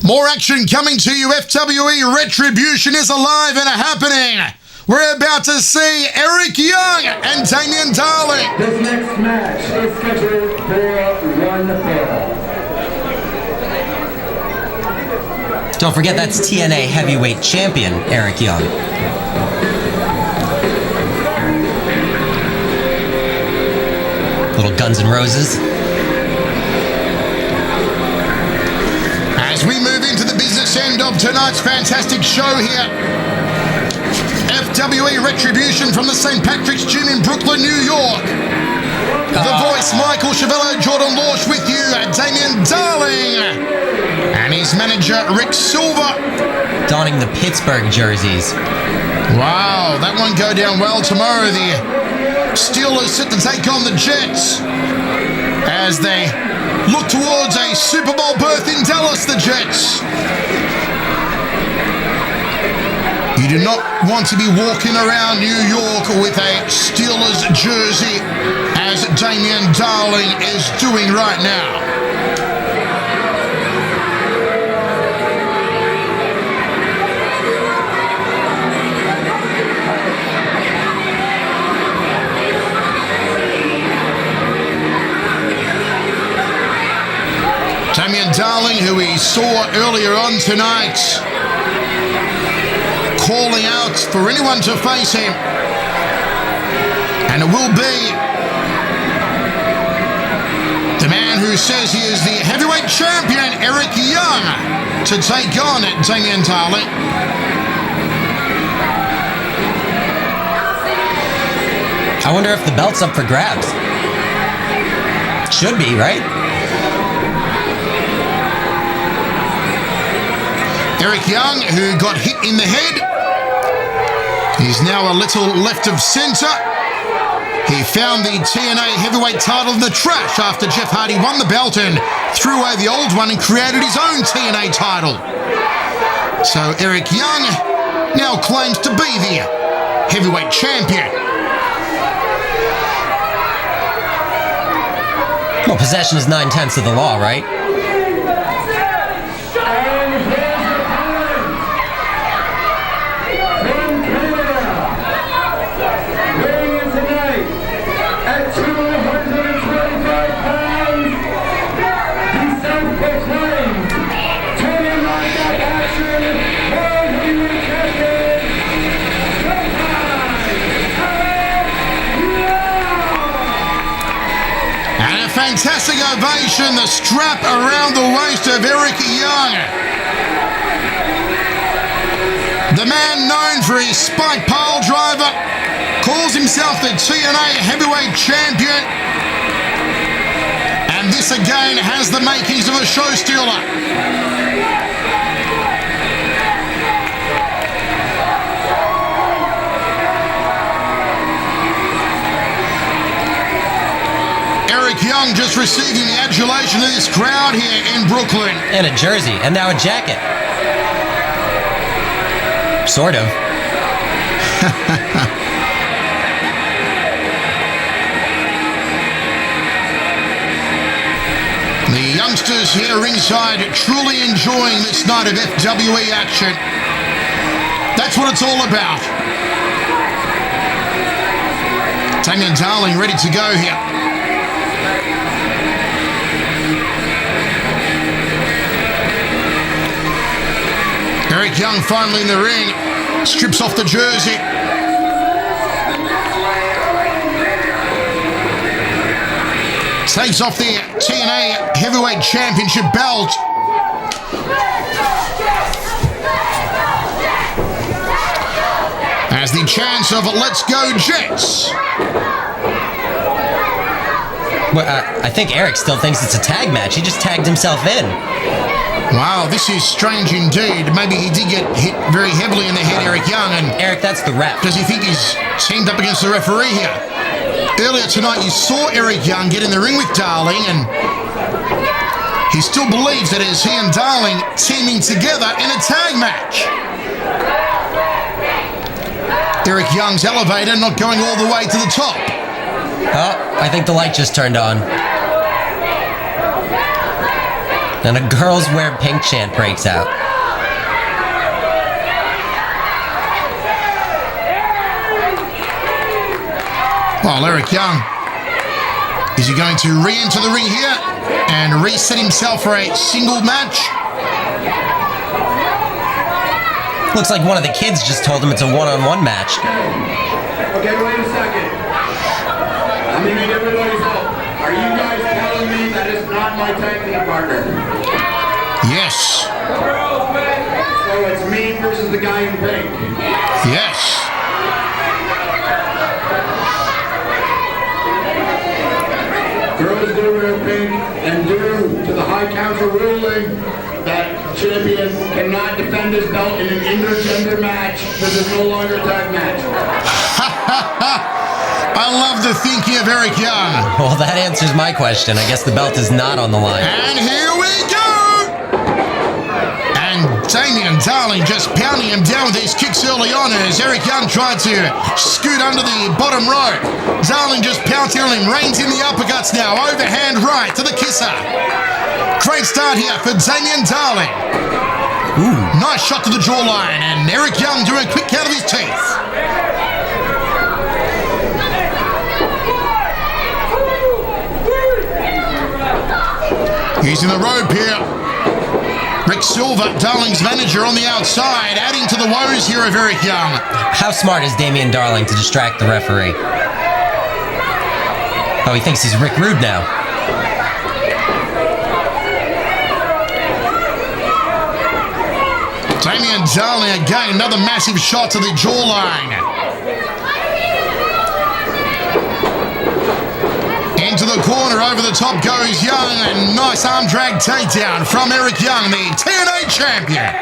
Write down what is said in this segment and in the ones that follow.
More action coming to you. FWE Retribution is alive and happening. We're about to see Eric Young and Damien Darling. This next match is scheduled for 1 fall. Don't forget that's TNA Heavyweight Champion Eric Young. Little Guns N' Roses. As we move into the business end of tonight's fantastic show here, FWE Retribution from the St. Patrick's Gym in Brooklyn, New York. The voice, Michael Chavello, Jordan Lorsch with you, Damien Darling, and his manager, Rick Silver. Donning the Pittsburgh jerseys. Wow, that won't go down well tomorrow. The Steelers set to take on the Jets as they look towards a Super Bowl berth in Dallas, the Jets. You do not want to be walking around New York with a Steelers jersey as Damien Darling is doing right now. Damien Darling, who we saw earlier on tonight, calling out for anyone to face him. And it will be the man who says he is the heavyweight champion, Eric Young, to take on Damien Darling. I wonder if the belt's up for grabs. Should be, right? Eric Young, who got hit in the head, he's now a little left of center. He found the TNA heavyweight title in the trash after Jeff Hardy won the belt and threw away the old one and created his own TNA title. So Eric Young now claims to be the heavyweight champion. Well, possession is 9/10 of the law, right? Fantastic ovation, the strap around the waist of Eric Young. The man known for his spike pile driver calls himself the TNA heavyweight champion. And this again has the makings of a show stealer. Eric Young just receiving the adulation of this crowd here in Brooklyn. And a jersey, and now a jacket. Sort of. The youngsters here ringside truly enjoying this night of FWE action. That's what it's all about. Damien Darling ready to go here. Eric Young finally in the ring, strips off the jersey. Takes off the TNA Heavyweight Championship belt. As the chance of "Let's go Jets." Well, I think Eric still thinks it's a tag match. He just tagged himself in. Wow, this is strange indeed. Maybe he did get hit very heavily in the head, Eric Young. And Eric, that's the ref. does he think he's teamed up against the referee here? Earlier tonight, you saw Eric Young get in the ring with Darling, and he still believes that it is he and Darling teaming together in a tag match. Eric Young's elevator not going all the way to the top. Oh, I think the light just turned on. And a girls wear pink chant breaks out. Well, Eric Young, is he going to re-enter the ring here and reset himself for a single match? Looks like one of the kids just told him it's a one-on-one match. Okay, wait a second. I'm gonna need everybody's help. Are you guys telling me that it's not my tag team partner? Yes. So it's me versus the guy in pink. Yes. Girls do wear pink, and due to the High Council ruling that champion cannot defend his belt in an intergender match, this is no longer a tag match. I love the thinking of Eric Young. Well, that answers my question. I guess the belt is not on the line. And here we go! And Damien Darling just pounding him down with these kicks early on as Eric Young tried to scoot under the bottom rope. Darling just pouncing on him, reins in the uppercuts now, overhand right to the kisser. Great start here for Damien Darling. Ooh. Nice shot to the jawline, and Eric Young doing a quick count of his teeth. Using the rope here. Rick Silver, Darling's manager, on the outside, adding to the woes here of Eric Young. How smart is Damien Darling to distract the referee? Oh, he thinks he's Rick Rude now. Damien Darling again, another massive shot to the jawline. Into the corner, over the top goes Young, and nice arm drag takedown from Eric Young, the TNA champion.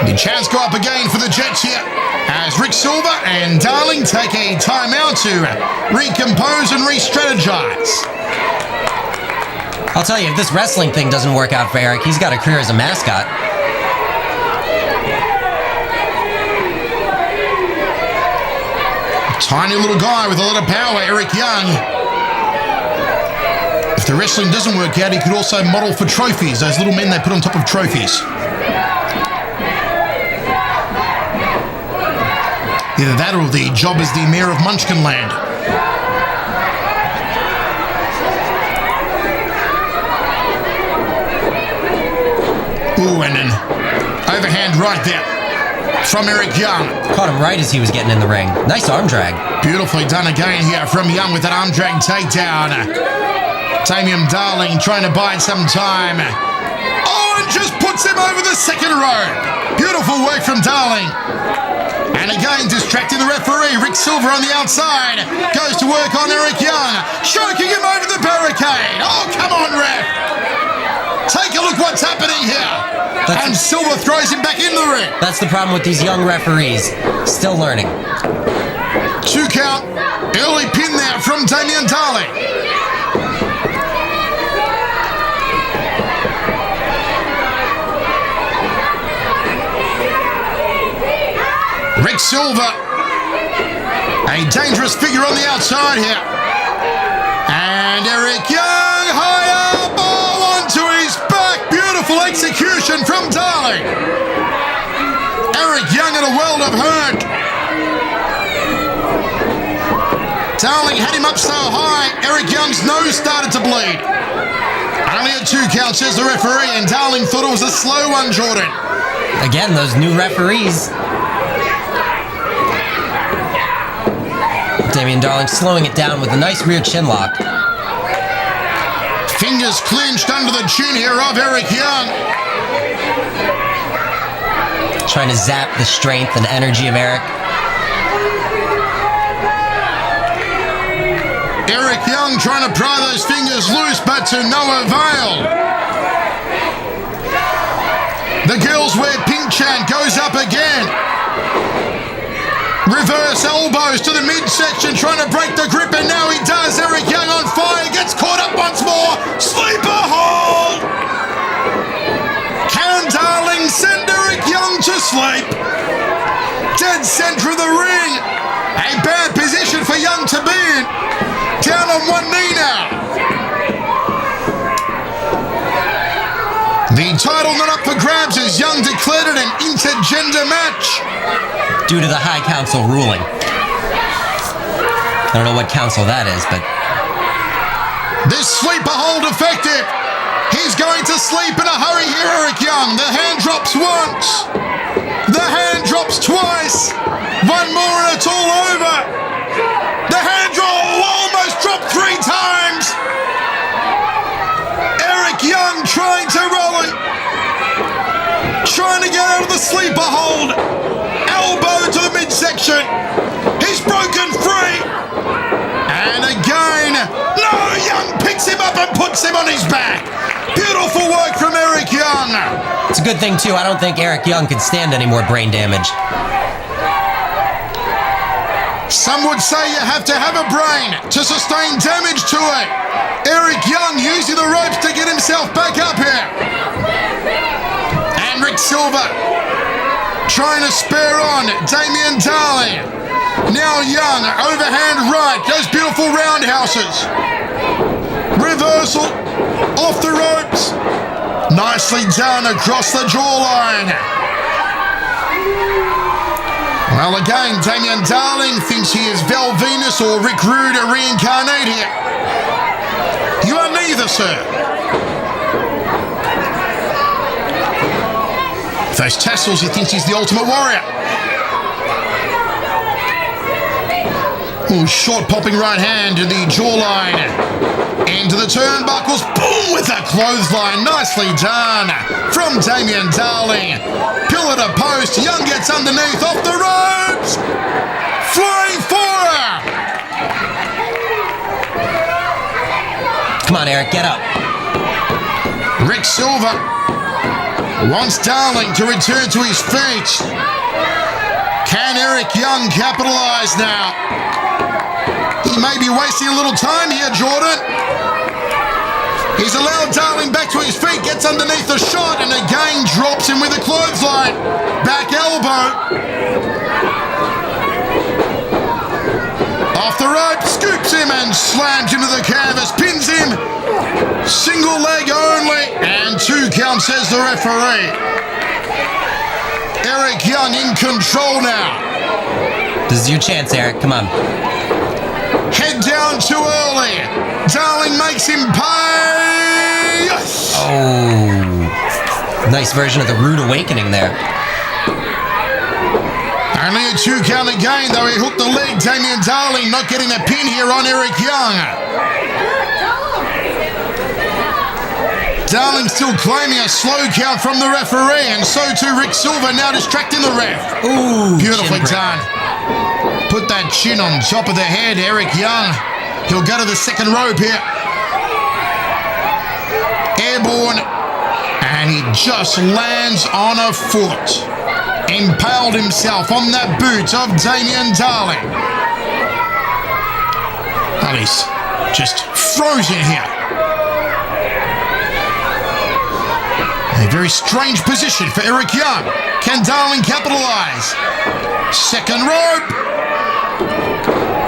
The chance go up again for the Jets here as Rick Silver and Darling take a timeout to recompose and re-strategize. I'll tell you, if this wrestling thing doesn't work out for Eric, he's got a career as a mascot. Tiny little guy with a lot of power, Eric Young. If the wrestling doesn't work out, he could also model for trophies, those little men they put on top of trophies. Either that or the job as the mayor of Munchkinland. Ooh, and an overhand right there from Eric Young. Caught him right as he was getting in the ring. Nice arm drag. Beautifully done again here from Young with that arm drag takedown. Damien Darling trying to bide some time. Oh, and just puts him over the second rope. Beautiful work from Darling. And again, distracting the referee. Rick Silver on the outside. Goes to work on Eric Young. Choking him over the barricade. Oh, come on, ref. Take a look what's happening here. And Silver throws him back in the ring. That's the problem with these young referees. Still learning. 2 count. Early pin there from Damien Darling. Rick Silver, a dangerous figure on the outside here. And Eric Young, high up, oh, onto his back. Beautiful execution from Darling. Eric Young in a world of hurt. Darling had him up so high, Eric Young's nose started to bleed. Only a 2 count, says the referee, and Darling thought it was a slow one, Jordan. Again, those new referees. Damien Darling slowing it down with a nice rear chin lock. Fingers clenched under the chin here of Eric Young. Trying to zap the strength and energy of Eric. Eric Young trying to pry those fingers loose, but to no avail. The girls wear pink chant goes up again. Reverse elbows to the midsection, trying to break the grip, and now he does. Eric Young on fire, gets caught up once more. Sleeper hold! Can Darling send Eric Young to sleep? Dead center of the ring. A bad position pin. Down on one knee now. The title not up for grabs as Young declared it an intergender match. Due to the High Council ruling. I don't know what council that is, but... This sleeper hold effective. He's going to sleep in a hurry here, Eric Young. The hand drops once. The hand drops twice. One more and it's all over. The hand drop almost dropped 3 times. Eric Young trying to roll it. Trying to get out of the sleeper hold. Elbow to the midsection. He's broken free. And again, no, Young picks him up and puts him on his back. Beautiful work from Eric Young. It's a good thing, too. I don't think Eric Young can stand any more brain damage. Some would say you have to have a brain to sustain damage to it. Eric Young using the ropes to get himself back up here. And Rick Silver trying to spare on Damien Darling. Now Young, overhand right, those beautiful roundhouses. Reversal, off the ropes. Nicely done across the jawline. Well, again, Damien Darling thinks he is Val Venus or Rick Rude to reincarnate here. You are neither, sir. Those tassels, he thinks he's the Ultimate Warrior. Ooh, short popping right hand to the jawline. Into the turnbuckles. Boom with a clothesline. Nicely done from Damien Darling. Pillar to post. Young gets underneath off the ropes. Flying forearm. Come on, Eric, get up. Rick Silver wants Darling to return to his feet. Can Eric Young capitalize now? He may be wasting a little time here, Jordan. He's allowed Darling back to his feet, gets underneath the shot, and again drops him with a clothesline. Back elbow. Off the rope, scoops him and slams him to the canvas, pins him. Single leg only, and 2 counts, says the referee. Eric Young in control now. This is your chance, Eric. Come on. Head down too early. Darling makes him pay. Oh. Nice version of the Rude Awakening there. Only a 2 count again, though. He hooked the leg. Damien Darling not getting a pin here on Eric Young. Darling still claiming a slow count from the referee, and so too Rick Silver now distracting the ref. Ooh, beautifully chin break. done. Put that chin on top of the head, Eric Young. He'll go to the second rope here. Airborne, and he just lands on a foot. Impaled himself on that boot of Damien Darling. Well, he's just frozen here. A very strange position for Eric Young. Can Darling capitalize? Second rope.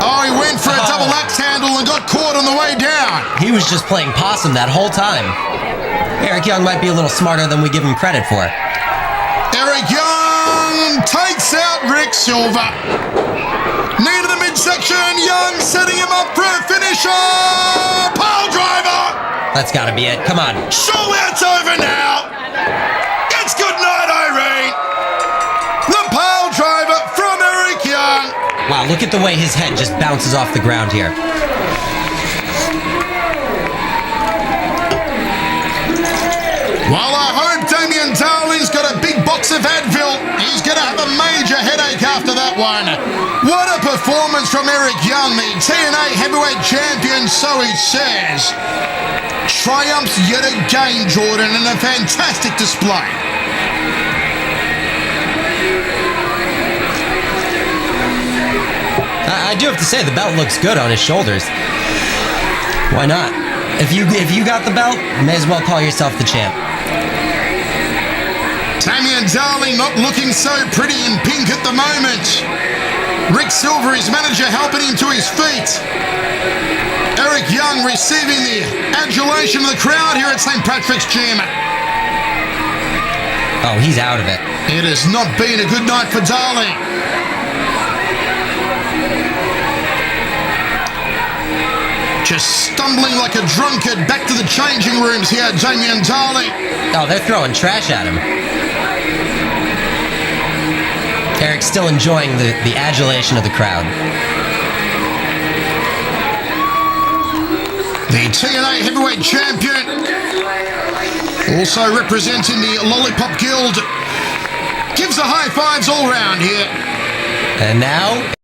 Oh, he went for a double axe handle and got caught on the way down. He was just playing possum that whole time. Eric Young might be a little smarter than we give him credit for. Eric Young takes out Rick Silver. Knee to the midsection. Young setting him up for a finisher. Pile driver. That's got to be it. Come on. Surely it's over now. It's good night, Irene. The pile driver from Eric Young. Wow, look at the way his head just bounces off the ground here. Well, I hope Damien Darling's got a big box of Advil. He's going to have a major headache after that one. What a performance from Eric Young, the TNA Heavyweight Champion, so he says. Triumphs yet again, Jordan, in a fantastic display. I do have to say, the belt looks good on his shoulders. Why not? If you got the belt, may as well call yourself the champ. Damien Darling not looking so pretty in pink at the moment. Rick Silver, his manager, helping him to his feet. Eric Young receiving the adulation of the crowd here at St. Patrick's Gym. Oh, he's out of it. It has not been a good night for Darley. Just stumbling like a drunkard back to the changing rooms here, Damien Darley. Oh, they're throwing trash at him. Eric's still enjoying the adulation of the crowd. The TNA Heavyweight Champion, also representing the Lollipop Guild, gives the high fives all round here. And now...